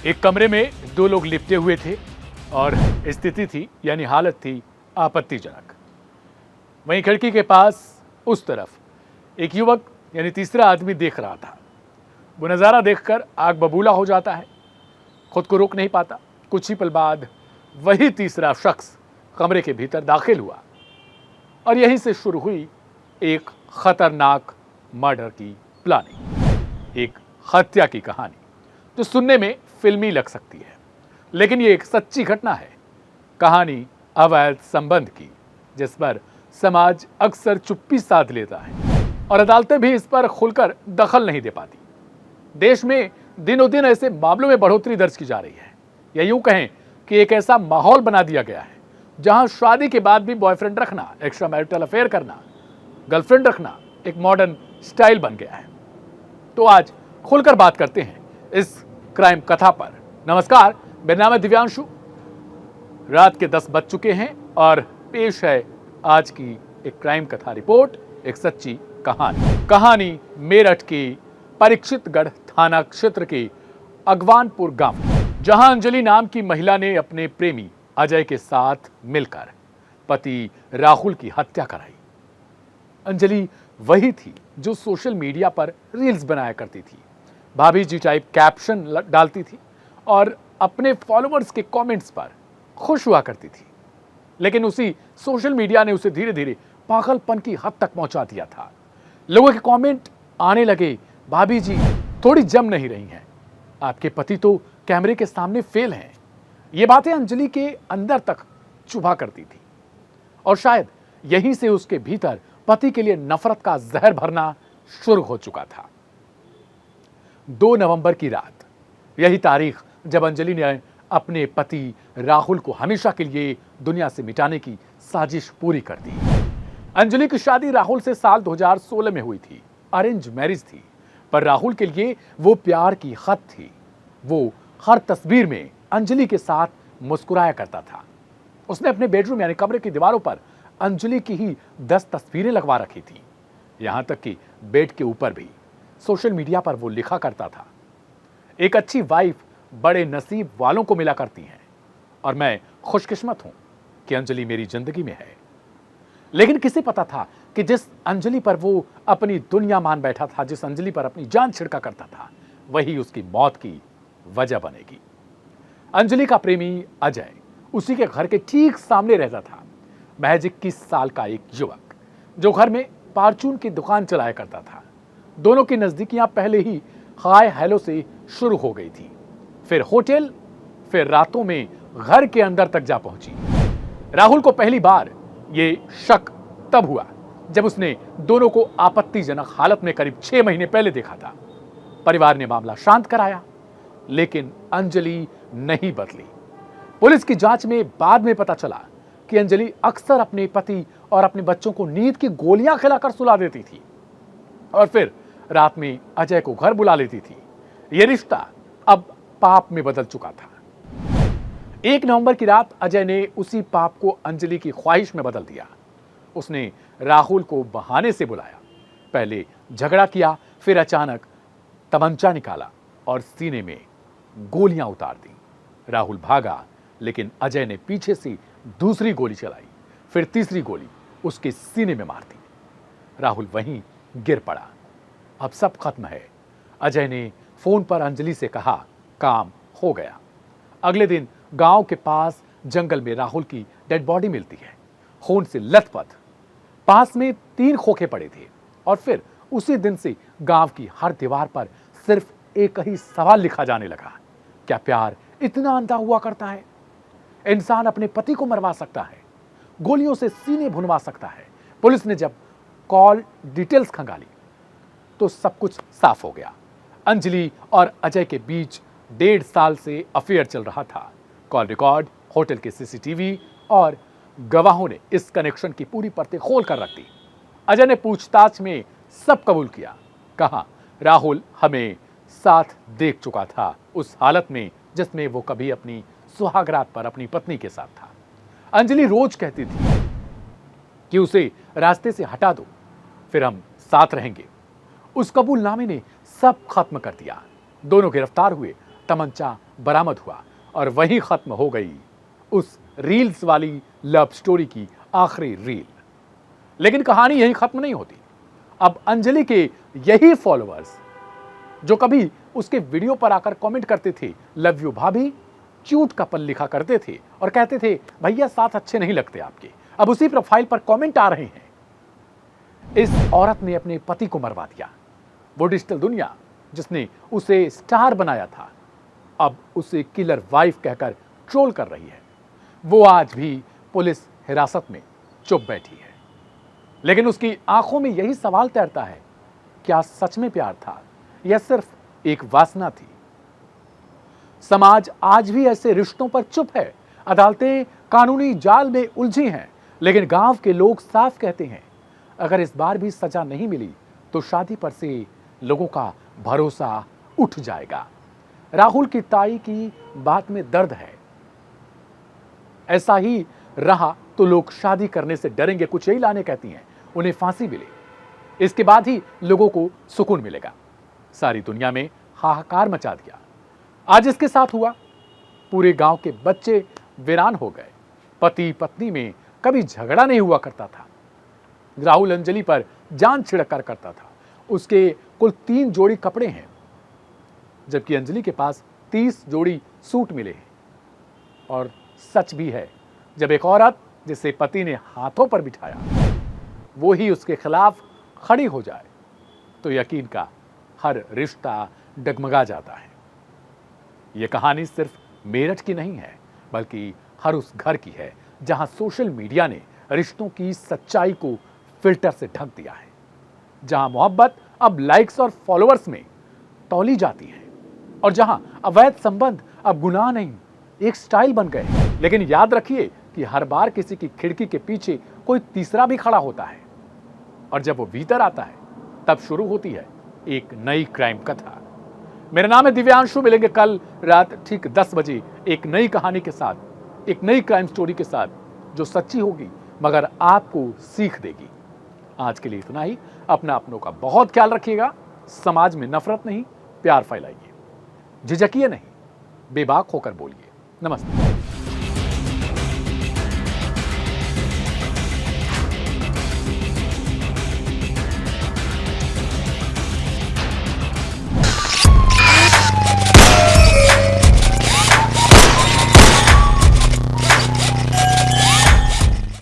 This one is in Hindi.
एक कमरे में दो लोग लिपटे हुए थे और स्थिति थी यानी हालत थी आपत्तिजनक। वहीं खिड़की के पास उस तरफ एक युवक यानी तीसरा आदमी देख रहा था। वो नज़ारा देखकर आग बबूला हो जाता है, खुद को रोक नहीं पाता। कुछ ही पल बाद वही तीसरा शख्स कमरे के भीतर दाखिल हुआ और यहीं से शुरू हुई एक खतरनाक मर्डर की प्लानिंग, एक हत्या की कहानी जो सुनने में फिल्मी लग सकती है, लेकिन ये एक सच्ची घटना है। कहानी अवैध संबंध की, जिस पर समाज अक्सर चुप्पी साध लेता है और अदालतें भी इस पर खुलकर दखल नहीं दे पाती। देश में दिनों दिन ऐसे मामलों में बढ़ोतरी दर्ज की जा रही है, या यूं कहें कि एक ऐसा माहौल बना दिया गया है जहां शादी के बाद भी बॉयफ्रेंड रखना, एक्स्ट्रा मैरिटल अफेयर करना, गर्लफ्रेंड रखना एक मॉडर्न स्टाइल बन गया है। तो आज खुलकर बात करते हैं इस क्राइम कथा पर। नमस्कार, मेरा नाम है दिव्यांशु। रात के 10 बज चुके हैं और पेश है आज की एक क्राइम कथा रिपोर्ट, एक सच्ची कहानी मेरठ के परीक्षितगढ़ थाना क्षेत्र के अगवानपुर गांव, जहां अंजलि नाम की महिला ने अपने प्रेमी अजय के साथ मिलकर पति राहुल की हत्या कराई। अंजलि वही थी जो सोशल मीडिया पर रील्स बनाया करती थी, भाभी जी टाइप कैप्शन डालती थी और अपने फॉलोअर्स के कमेंट्स पर खुश हुआ करती थी। लेकिन उसी सोशल मीडिया ने उसे धीरे धीरे पागलपन की हद तक पहुंचा दिया था। लोगों के कमेंट आने लगे, भाभी जी थोड़ी जम नहीं रही हैं, आपके पति तो कैमरे के सामने फेल हैं। ये बातें अंजलि के अंदर तक चुभा करती थी और शायद यहीं से उसके भीतर पति के लिए नफरत का जहर भरना शुरू हो चुका था। 2 नवंबर की रात, यही तारीख जब अंजलि ने अपने पति राहुल को हमेशा के लिए दुनिया से मिटाने की साजिश पूरी कर दी। अंजलि की शादी राहुल से साल 2016 में हुई थी। अरेंज मैरिज थी, पर राहुल के लिए वो प्यार की हद थी। वो हर तस्वीर में अंजलि के साथ मुस्कुराया करता था। उसने अपने बेडरूम यानी कमरे की दीवारों पर अंजलि की ही 10 तस्वीरें लगवा रखी थी। यहां तक कि बेड के ऊपर भी सोशल मीडिया पर वो लिखा करता था, एक अच्छी वाइफ बड़े नसीब वालों को मिला करती हैं और मैं खुशकिस्मत हूं कि अंजलि मेरी जिंदगी में है। लेकिन किसे पता था कि जिस अंजलि पर वो अपनी दुनिया मान बैठा था, जिस अंजलि पर अपनी जान छिड़का करता था, वही उसकी मौत की वजह बनेगी। अंजलि का प्रेमी अजय उसी के घर के ठीक सामने रहता था। महज 21 साल का एक युवक जो घर में पारचून की दुकान चलाया करता था। दोनों की नजदीकियां पहले ही हाय हेलो से शुरू हो गई थी, फिर होटल, फिर रातों में घर के अंदर तक जा पहुंची। राहुल को पहली बार ये शक तब हुआ जब उसने दोनों को आपत्तिजनक हालत में करीब 6 महीने पहले देखा था। परिवार ने मामला शांत कराया, लेकिन अंजलि नहीं बदली। पुलिस की जांच में बाद में पता चला कि अंजलि अक्सर अपने पति और अपने बच्चों को नींद की गोलियां खिलाकर सुला देती थी और फिर रात में अजय को घर बुला लेती थी। यह रिश्ता अब पाप में बदल चुका था। 1 नवंबर की रात अजय ने उसी पाप को अंजलि की ख्वाहिश में बदल दिया। उसने राहुल को बहाने से बुलाया, पहले झगड़ा किया, फिर अचानक तमंचा निकाला और सीने में गोलियां उतार दी। राहुल भागा, लेकिन अजय ने पीछे से दूसरी गोली चलाई, फिर तीसरी गोली उसके सीने में मार दी। राहुल वहीं गिर पड़ा। अब सब खत्म है। अजय ने फोन पर अंजलि से कहा, काम हो गया। अगले दिन गांव के पास जंगल में राहुल की डेड बॉडी मिलती है, खून से लथपथ। पास में 3 खोखे पड़े थे और फिर उसी दिन से गांव की हर दीवार पर सिर्फ एक ही सवाल लिखा जाने लगा, क्या प्यार इतना अंधा हुआ करता है? इंसान अपने पति को मरवा सकता है, गोलियों से सीने भुनवा सकता है। पुलिस ने जब कॉल डिटेल्स खंगाली तो सब कुछ साफ हो गया। अंजलि और अजय के बीच 1.5 साल से अफेयर चल रहा था। कॉल रिकॉर्ड, होटल के सीसीटीवी और गवाहों ने इस कनेक्शन की पूरी परतें खोल कर रख दी। अजय ने पूछताछ में सब कबूल किया, कहा राहुल हमें साथ देख चुका था उस हालत में जिसमें वो कभी अपनी सुहागरात पर अपनी पत्नी के साथ था। अंजलि रोज कहती थी कि उसे रास्ते से हटा दो, फिर हम साथ रहेंगे। उस कबूलनामे ने सब खत्म कर दिया। दोनों गिरफ्तार हुए। तमंचा बरामद हुआ और वहीं खत्म हो गई उस रील्स वाली लव स्टोरी की आखिरी रील। लेकिन कहानी यहीं खत्म नहीं होती। अब अंजलि के यही फॉलोअर्स जो कभी उसके वीडियो पर आकर कमेंट करते थे लव यू भाभी, क्यूट कपल लिखा करते थे और कहते थे भैया साथ अच्छे नहीं लगते आपके, अब उसी प्रोफाइल पर कमेंट आ रहे हैं इस औरत ने अपने पति को मरवा दिया। वो डिजिटल दुनिया जिसने उसे स्टार बनाया था अब उसे किलर वाइफ कहकर ट्रोल कर रही है। वो आज भी पुलिस हिरासत में चुप बैठी है। लेकिन उसकी आंखों में यही सवाल तैरता है, क्या सच में प्यार था या सिर्फ एक वासना थी? समाज आज भी ऐसे रिश्तों पर चुप है। अदालतें कानूनी जाल में उलझी हैं, लेकिन गांव के लोग साफ कहते हैं अगर इस बार भी सजा नहीं मिली तो शादी पर से लोगों का भरोसा उठ जाएगा। राहुल की ताई की बात में दर्द है। ऐसा ही रहा तो लोग शादी करने से डरेंगे, कुछ यही लाने कहती हैं, उन्हें फांसी मिले, इसके बाद ही लोगों को सुकून मिलेगा। सारी दुनिया में हाहाकार मचा दिया। आज इसके साथ हुआ, पूरे गांव के बच्चे वीरान हो गए। पति पत्नी में कभी झगड़ा नहीं हुआ करता था। राहुल अंजलि पर जान छिड़क कर करता था। उसके कुल 3 जोड़ी कपड़े हैं, जबकि अंजलि के पास 30 जोड़ी सूट मिले हैं। और सच भी है, जब एक औरत जिसे पति ने हाथों पर बिठाया वो ही उसके खिलाफ खड़ी हो जाए तो यकीन का हर रिश्ता डगमगा जाता है। यह कहानी सिर्फ मेरठ की नहीं है, बल्कि हर उस घर की है जहां सोशल मीडिया ने रिश्तों की सच्चाई को फिल्टर से ढक दिया है, जहां मोहब्बत अब लाइक्स और फॉलोअर्स में तौली जाती है और जहां अवैध संबंध अब गुनाह नहीं एक स्टाइल बन गए। लेकिन याद रखिए कि हर बार किसी की खिड़की के पीछे कोई तीसरा भी खड़ा होता है और जब वो भीतर आता है तब शुरू होती है एक नई क्राइम कथा। मेरा नाम है दिव्यांशु। मिलेंगे कल रात ठीक 10 बजे एक नई कहानी के साथ, एक नई क्राइम स्टोरी के साथ जो सच्ची होगी मगर आपको सीख देगी। आज के लिए इतना ही। अपनों का बहुत ख्याल रखिएगा। समाज में नफरत नहीं, प्यार फैलाइए। झिझकिए नहीं, बेबाक होकर बोलिए। नमस्ते।